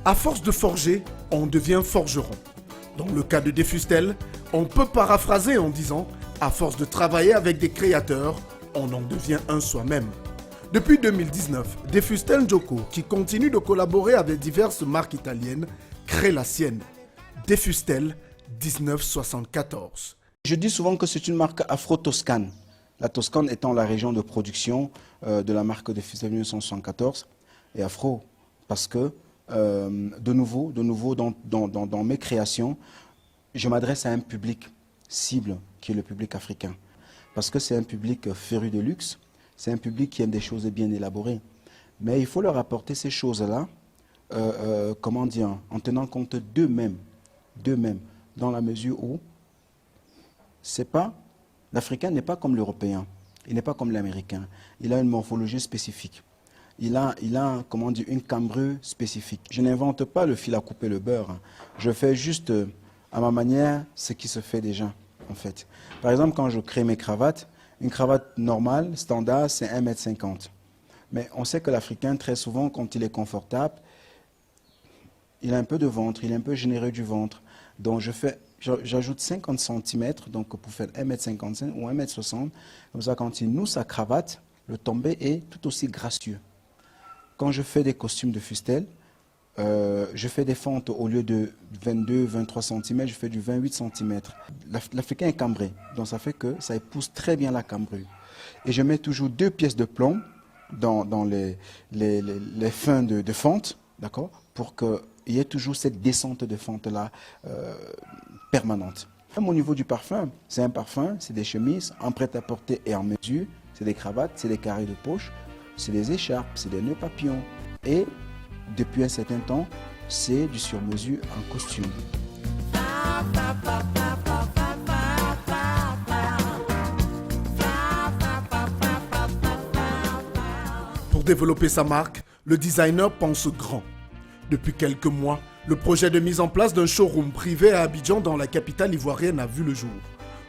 À force de forger, on devient forgeron. Dans le cas de De Fustel, on peut paraphraser en disant « à force de travailler avec des créateurs, on en devient un soi-même ». Depuis 2019, De Fustel Joko, qui continue de collaborer avec diverses marques italiennes, crée la sienne, De Fustel 1974. Je dis souvent que c'est une marque afro-toscane. La Toscane étant la région de production de la marque De Fustel 1974 et afro, parce que de nouveau dans mes créations, je m'adresse à un public cible qui est le public africain. Parce que c'est un public féru de luxe, c'est un public qui aime des choses bien élaborées. Mais il faut leur apporter ces choses-là, comment dire, en tenant compte d'eux-mêmes, dans la mesure où l'Africain n'est pas comme l'Européen, il n'est pas comme l'Américain. Il a une morphologie spécifique. Il a comment dire, une cambrure spécifique. Je n'invente pas le fil à couper le beurre. Je fais juste à ma manière ce qui se fait déjà, en fait. Par exemple, quand je crée mes cravates, une cravate normale, standard, c'est 1,50 m. Mais on sait que l'Africain, très souvent, quand il est confortable, il a un peu de ventre, il est un peu généreux du ventre. Donc j'ajoute 50 cm donc pour faire 1,55 m ou 1,60 m. Comme ça, quand il noue sa cravate, le tombé est tout aussi gracieux. Quand je fais des costumes de fustelle, je fais des fentes au lieu de 22-23 cm, je fais du 28 cm. L'Africain est cambré, donc ça fait que ça épouse très bien la cambrure. Et je mets toujours 2 pièces de plomb dans les fins de fente, d'accord, pour qu'il y ait toujours cette descente de fente-là permanente. Même au niveau du parfum, c'est un parfum, c'est des chemises en prêt-à-porter et en mesure, c'est des cravates, c'est des carrés de poche, c'est des écharpes, c'est des nœuds papillons. Et depuis un certain temps, c'est du sur-mesure en costume. Pour développer sa marque, le designer pense grand. Depuis quelques mois, le projet de mise en place d'un showroom privé à Abidjan dans la capitale ivoirienne a vu le jour.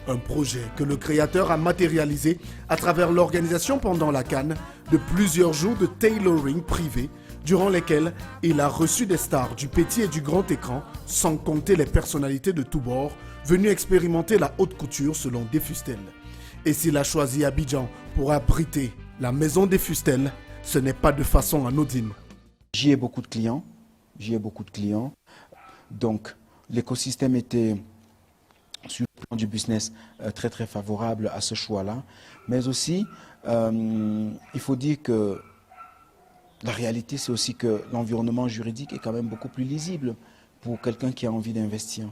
Un projet que le créateur a matérialisé à travers l'organisation pendant la CAN de plusieurs jours de tailoring privé durant lesquels il a reçu des stars du petit et du grand écran, sans compter les personnalités de tous bords venues expérimenter la haute couture selon Desfustelles. Et s'il a choisi Abidjan pour abriter la maison Desfustelles, ce n'est pas de façon anodine. J'y ai beaucoup de clients. Donc, l'écosystème était, sur le plan du business, très très favorable à ce choix-là. Mais aussi, il faut dire que la réalité, c'est aussi que l'environnement juridique est quand même beaucoup plus lisible pour quelqu'un qui a envie d'investir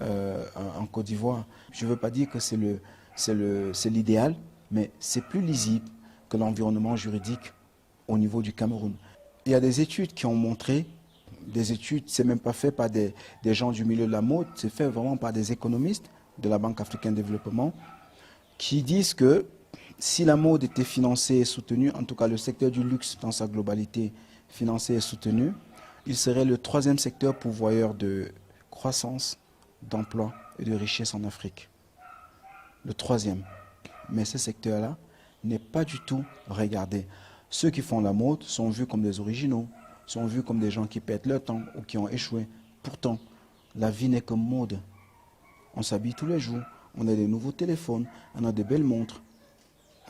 en Côte d'Ivoire. Je ne veux pas dire que c'est l'idéal, mais c'est plus lisible que l'environnement juridique au niveau du Cameroun. Il y a des études qui ont montré, des études, c'est même pas fait par des gens du milieu de la mode, c'est fait vraiment par des économistes de la Banque africaine de développement, qui disent que si la mode était financée et soutenue, en tout cas le secteur du luxe dans sa globalité financé et soutenu, il serait le 3e secteur pourvoyeur de croissance, d'emploi et de richesse en Afrique. Le 3e. Mais ce secteur-là n'est pas du tout regardé. Ceux qui font la mode sont vus comme des originaux, sont vus comme des gens qui perdent leur temps ou qui ont échoué. Pourtant, la vie n'est que mode. On s'habille tous les jours, on a des nouveaux téléphones, on a des belles montres,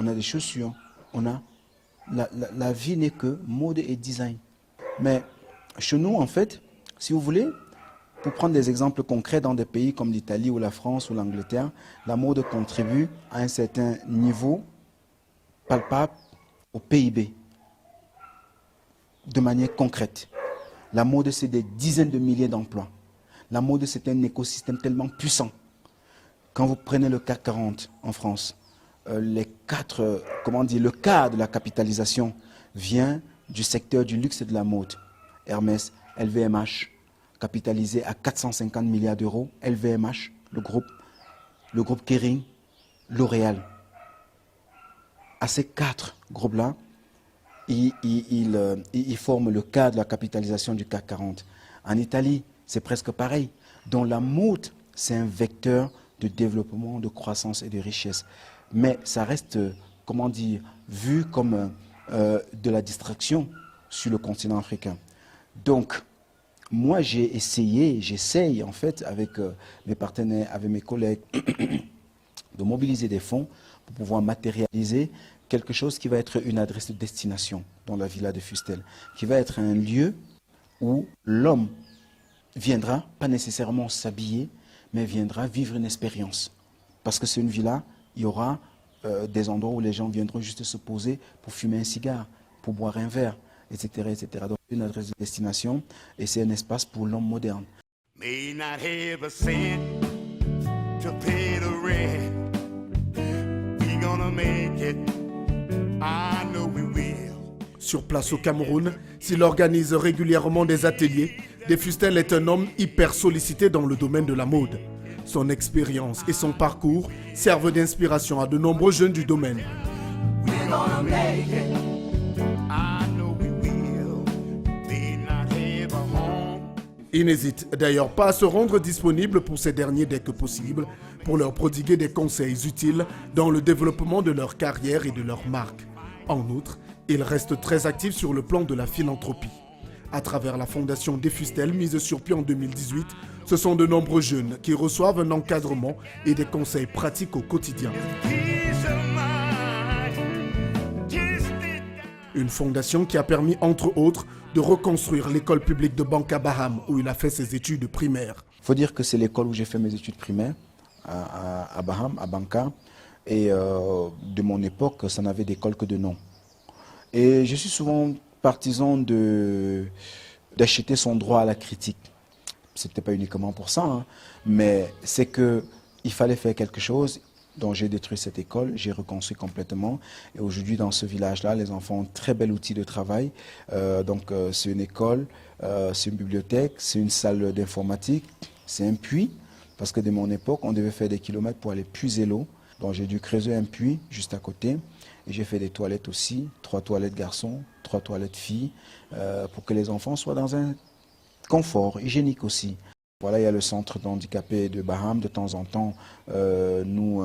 on a des chaussures, la vie n'est que mode et design. Mais chez nous, en fait, si vous voulez, pour prendre des exemples concrets dans des pays comme l'Italie ou la France ou l'Angleterre, la mode contribue à un certain niveau palpable au PIB, de manière concrète. La mode, c'est des dizaines de milliers d'emplois. La mode, c'est un écosystème tellement puissant. Quand vous prenez le CAC 40 en France, le quart de la capitalisation vient du secteur du luxe et de la mode. Hermès, LVMH, capitalisé à 450 milliards d'euros. LVMH, le groupe Kering, L'Oréal. À ces 4 groupes-là, ils forment le quart de la capitalisation du CAC 40. En Italie, c'est presque pareil. Donc la mode, c'est un vecteur de développement, de croissance et de richesse. Mais ça reste, vu comme de la distraction sur le continent africain. Donc, moi, j'essaye en fait, avec mes partenaires, avec mes collègues, de mobiliser des fonds pour pouvoir matérialiser quelque chose qui va être une adresse de destination dans la villa de Fustelles, qui va être un lieu où l'homme viendra, pas nécessairement s'habiller, mais viendra vivre une expérience. Parce que c'est une villa, il y aura des endroits où les gens viendront juste se poser pour fumer un cigare, pour boire un verre, etc. etc. Donc une adresse de destination et c'est un espace pour l'homme moderne. May not have a cent to pay the rent. We gonna make it. I know we will. Sur place au Cameroun, s'il organise régulièrement des ateliers, Desfustelles est un homme hyper sollicité dans le domaine de la mode. Son expérience et son parcours servent d'inspiration à de nombreux jeunes du domaine. We're gonna make it. I know we will. May not have a home. Il n'hésite d'ailleurs pas à se rendre disponible pour ces derniers dès que possible, pour leur prodiguer des conseils utiles dans le développement de leur carrière et de leur marque. En outre, il reste très actif sur le plan de la philanthropie. À travers la fondation Defustel mise sur pied en 2018, ce sont de nombreux jeunes qui reçoivent un encadrement et des conseils pratiques au quotidien. Une fondation qui a permis, entre autres, de reconstruire l'école publique de Banca Baham, où il a fait ses études primaires. Il faut dire que c'est l'école où j'ai fait mes études primaires, à Baham, à Banca. Et de mon époque, ça n'avait d'école que de nom. Et je suis souvent partisan d'acheter son droit à la critique. Ce n'était pas uniquement pour ça, hein, mais c'est qu'il fallait faire quelque chose. Donc j'ai détruit cette école, j'ai reconstruit complètement. Et aujourd'hui, dans ce village-là, les enfants ont un très bel outil de travail. C'est une école, c'est une bibliothèque, c'est une salle d'informatique, c'est un puits. Parce que de mon époque, on devait faire des kilomètres pour aller puiser l'eau. Donc j'ai dû creuser un puits juste à côté. Et j'ai fait des toilettes aussi, 3 toilettes garçons, 3 toilettes filles, pour que les enfants soient dans un confort hygiénique aussi. Voilà, il y a le centre d'handicapés de Baham. De temps en temps, nous,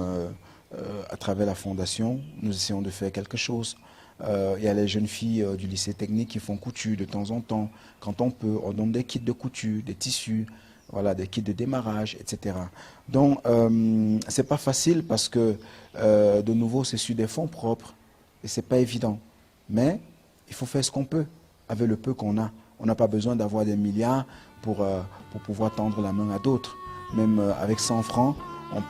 à travers la fondation, nous essayons de faire quelque chose. Il y a les jeunes filles du lycée technique qui font couture de temps en temps. Quand on peut, on donne des kits de couture, des tissus, voilà, des kits de démarrage, etc. Donc, c'est pas facile parce que, de nouveau, c'est sur des fonds propres et c'est pas évident. Mais il faut faire ce qu'on peut avec le peu qu'on a. On n'a pas besoin d'avoir des milliards pour pouvoir tendre la main à d'autres. Même avec 100 francs,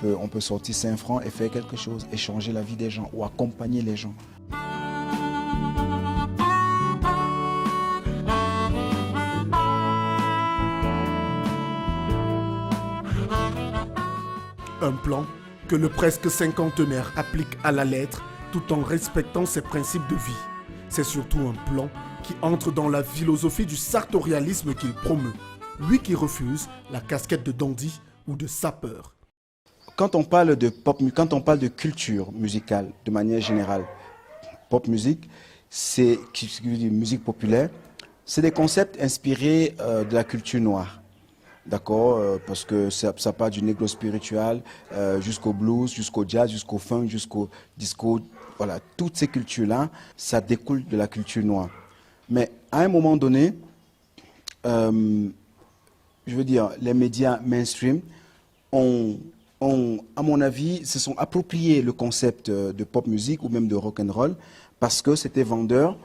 on peut sortir 5 francs et faire quelque chose, et changer la vie des gens ou accompagner les gens. Un plan que le presque cinquantenaire applique à la lettre tout en respectant ses principes de vie. C'est surtout un plan qui entre dans la philosophie du sartorialisme qu'il promeut. Lui qui refuse la casquette de dandy ou de sapeur. Quand on parle de pop, quand on parle de culture musicale de manière générale, pop musique, c'est musique populaire, c'est des concepts inspirés de la culture noire. D'accord, parce que ça part du négro spiritual jusqu'au blues, jusqu'au jazz, jusqu'au funk, jusqu'au disco. Voilà, toutes ces cultures-là, ça découle de la culture noire. Mais à un moment donné, je veux dire, les médias mainstream ont, à mon avis, se sont appropriés le concept de pop musique ou même de rock and roll parce que c'était vendeur,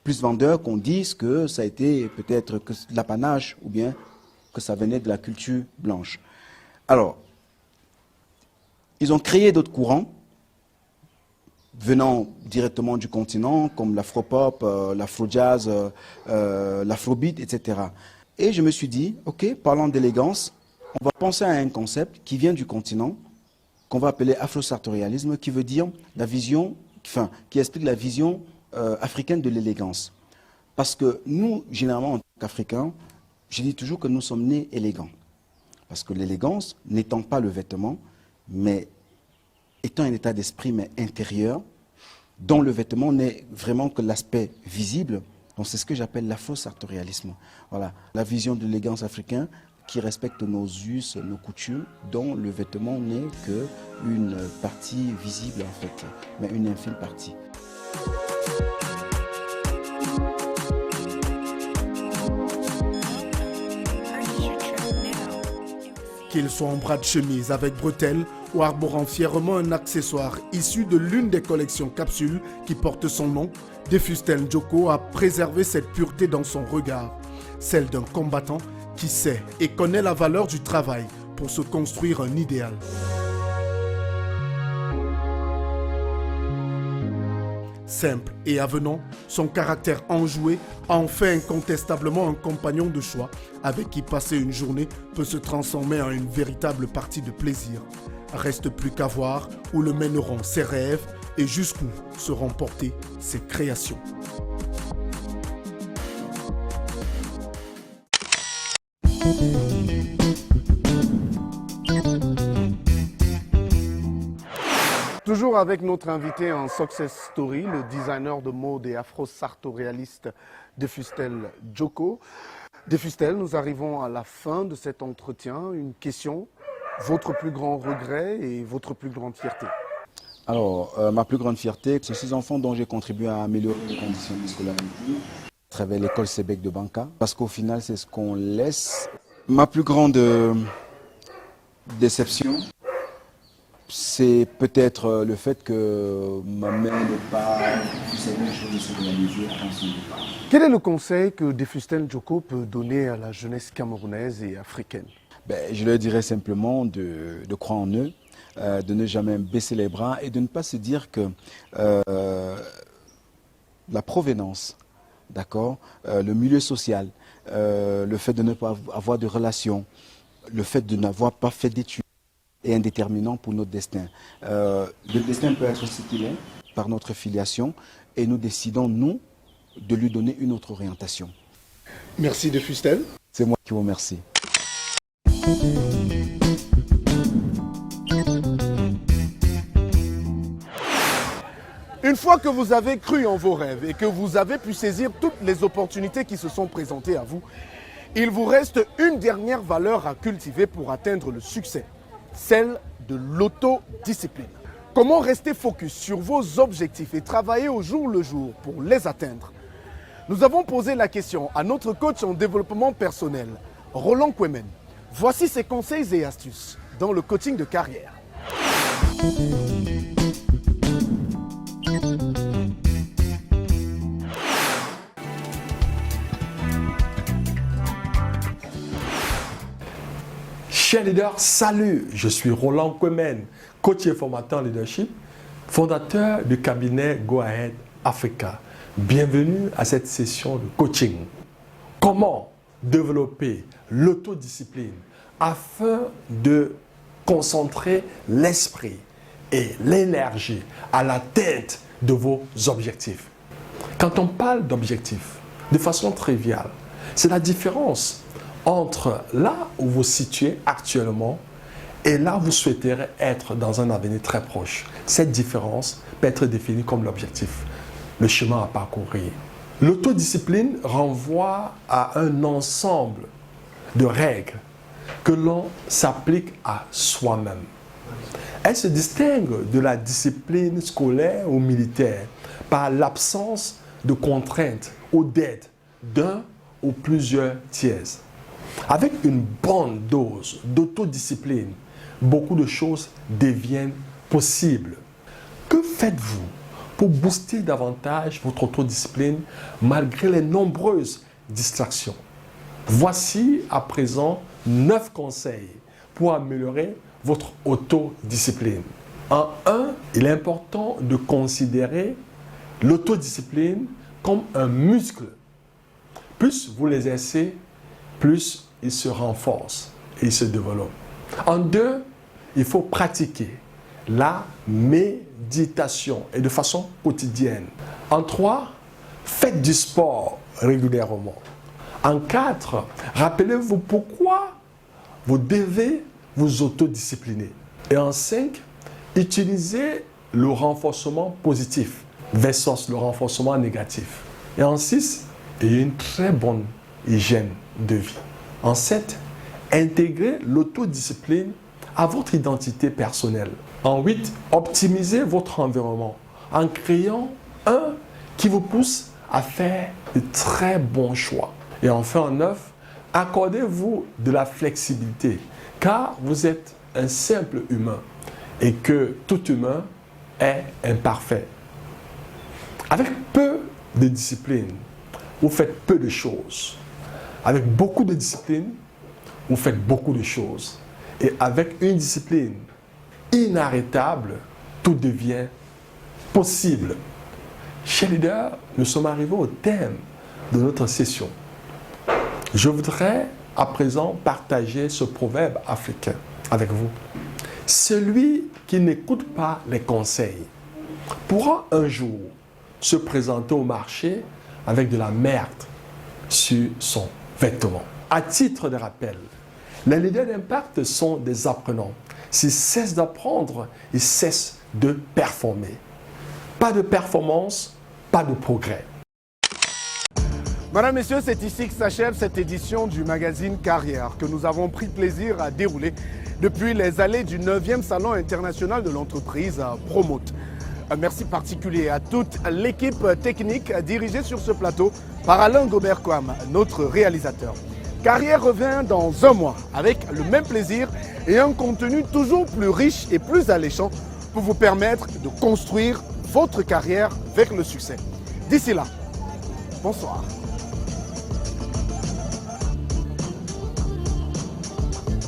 plus vendeur qu'on dise que ça a été peut-être que l'apanage ou bien que ça venait de la culture blanche. Alors, ils ont créé d'autres courants venant directement du continent, comme l'afro-pop, l'afro-jazz, l'afrobeat, etc. Et je me suis dit, ok, parlant d'élégance, on va penser à un concept qui vient du continent, qu'on va appeler afro-sartorialisme, qui veut dire la vision, enfin, qui explique la vision africaine de l'élégance. Parce que nous, généralement, en tant qu'Africains, je dis toujours que nous sommes nés élégants. Parce que l'élégance, n'étant pas le vêtement, mais étant un état d'esprit mais intérieur, dont le vêtement n'est vraiment que l'aspect visible. Donc c'est ce que j'appelle l'afro-sartorialisme. Voilà, la vision de l'élégance africaine qui respecte nos us, nos coutumes, dont le vêtement n'est qu'une partie visible en fait, mais une infime partie. Qu'il soit en bras de chemise avec bretelles ou arborant fièrement un accessoire issu de l'une des collections capsules qui porte son nom, Defustel Djoko a préservé cette pureté dans son regard, celle d'un combattant qui sait et connaît la valeur du travail pour se construire un idéal. Simple et avenant, son caractère enjoué en fait incontestablement un compagnon de choix avec qui passer une journée peut se transformer en une véritable partie de plaisir. Reste plus qu'à voir où le mèneront ses rêves et jusqu'où seront portées ses créations. Toujours avec notre invité en Success Story, le designer de mode et afro-sartorialiste Defustel Djoko. Defustel, nous arrivons à la fin de cet entretien. Une question, votre plus grand regret et votre plus grande fierté? Alors, ma plus grande fierté, c'est ces enfants dont j'ai contribué à améliorer les conditions de scolarité à travers l'école Sébec de Banca, parce qu'au final, c'est ce qu'on laisse. Ma plus grande déception, c'est peut-être le fait que ma mère n'ait pas pu savoir les choses de se réaliser avant son départ. Quel est le conseil que Defustel Njoko peut donner à la jeunesse camerounaise et africaine? Je leur dirais simplement de croire en eux, de ne jamais baisser les bras et de ne pas se dire que la provenance, d'accord, le milieu social, le fait de ne pas avoir de relations, le fait de n'avoir pas fait d'études est indéterminant pour notre destin. Le destin peut être ce qu'il est par notre filiation et nous décidons, nous, de lui donner une autre orientation. Merci Defustel. C'est moi qui vous remercie. Une fois que vous avez cru en vos rêves et que vous avez pu saisir toutes les opportunités qui se sont présentées à vous, il vous reste une dernière valeur à cultiver pour atteindre le succès, celle de l'autodiscipline. Comment rester focus sur vos objectifs et travailler au jour le jour pour les atteindre? Nous avons posé la question à notre coach en développement personnel, Roland Kwemen. Voici ses conseils et astuces dans le coaching de carrière. Chers leaders, salut, je suis Roland Kwemen, coach et formateur en leadership, fondateur du cabinet Go Ahead Africa. Bienvenue à cette session de coaching. Comment développer l'autodiscipline afin de concentrer l'esprit et l'énergie à l'atteinte de vos objectifs? Quand on parle d'objectifs, de façon triviale, c'est la différence entre là où vous vous situez actuellement et là où vous souhaiterez être dans un avenir très proche. Cette différence peut être définie comme l'objectif, le chemin à parcourir. L'autodiscipline renvoie à un ensemble de règles que l'on s'applique à soi-même. Elle se distingue de la discipline scolaire ou militaire par l'absence de contraintes ou d'aide d'un ou plusieurs tiers. Avec une bonne dose d'autodiscipline, beaucoup de choses deviennent possibles. Que faites-vous pour booster davantage votre autodiscipline malgré les nombreuses distractions? Voici à présent 9 conseils pour améliorer votre autodiscipline. En 1, il est important de considérer l'autodiscipline comme un muscle. Plus vous l'exercez, plus il se renforce et il se développe. En 2, il faut pratiquer la méditation et de façon quotidienne. En 3, faites du sport régulièrement. En 4, rappelez-vous pourquoi vous devez vous autodiscipliner. Et en 5, utilisez le renforcement positif versus le renforcement négatif. Et en 6, ayez une très bonne hygiène de vie. En 7, intégrez l'autodiscipline à votre identité personnelle. En 8, optimisez votre environnement en créant un qui vous pousse à faire de très bons choix. Et enfin, en 9, accordez-vous de la flexibilité car vous êtes un simple humain et que tout humain est imparfait. Avec peu de discipline, vous faites peu de choses. Avec beaucoup de discipline, vous faites beaucoup de choses. Et avec une discipline inarrêtable, tout devient possible. Chers leaders, nous sommes arrivés au thème de notre session. Je voudrais à présent partager ce proverbe africain avec vous. Celui qui n'écoute pas les conseils pourra un jour se présenter au marché avec de la merde sur son vêtement. À titre de rappel, les leaders d'impact sont des apprenants. S'ils cessent d'apprendre, ils cessent de performer. Pas de performance, pas de progrès. Madame, Messieurs, c'est ici que s'achève cette édition du magazine Carrière que nous avons pris plaisir à dérouler depuis les allées du 9e Salon international de l'entreprise Promote. Un merci particulier à toute l'équipe technique dirigée sur ce plateau par Alain Gobert-Kwam, notre réalisateur. Carrière revient dans un mois avec le même plaisir et un contenu toujours plus riche et plus alléchant pour vous permettre de construire votre carrière vers le succès. D'ici là, bonsoir.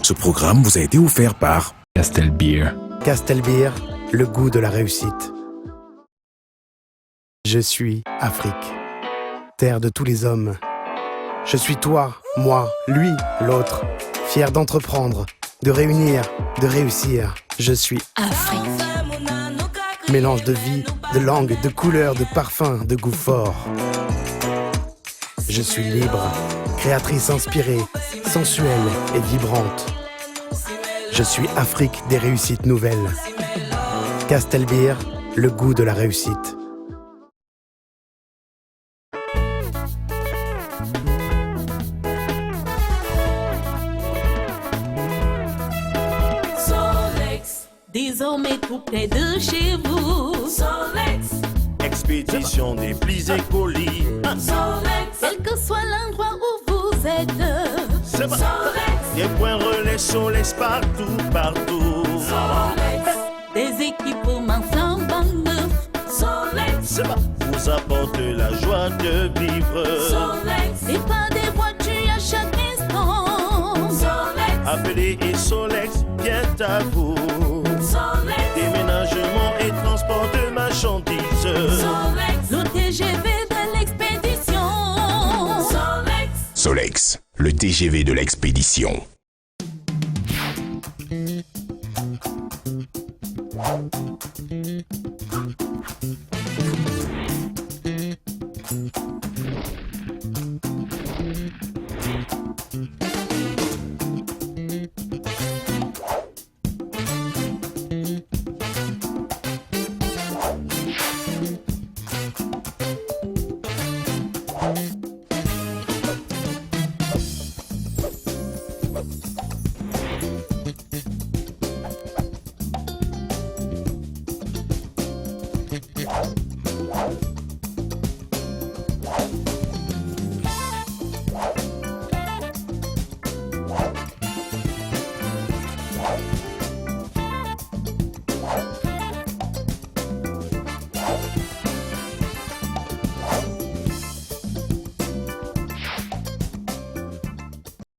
Ce programme vous a été offert par Castelbeer. Castelbeer, le goût de la réussite. Je suis Afrique, terre de tous les hommes. Je suis toi, moi, lui, l'autre, fier d'entreprendre, de réunir, de réussir. Je suis Afrique. mélange de vie, de langue, de couleurs, de parfums, de goût fort. Je suis libre, créatrice inspirée, sensuelle et vibrante. Je suis Afrique des réussites nouvelles. Castelbeer, le goût de la réussite. Solex, désormais tout près de chez vous. Solex, Expédition des plis et colis. Solex, quel que soit l'endroit où vous êtes. C'est bon. Solex, Des points relais Solex partout, partout. Solex, des équipements flambant neufs. Solex, C'est bon. Vous apporte la joie de vivre. Solex, et pas des voitures à chaque instant. Solex, Appelez et Solex vient à vous. Solex, Déménagement et transport de marchandises. Solex, le TGV de l'expédition. Solex, Solex, le TGV de l'expédition.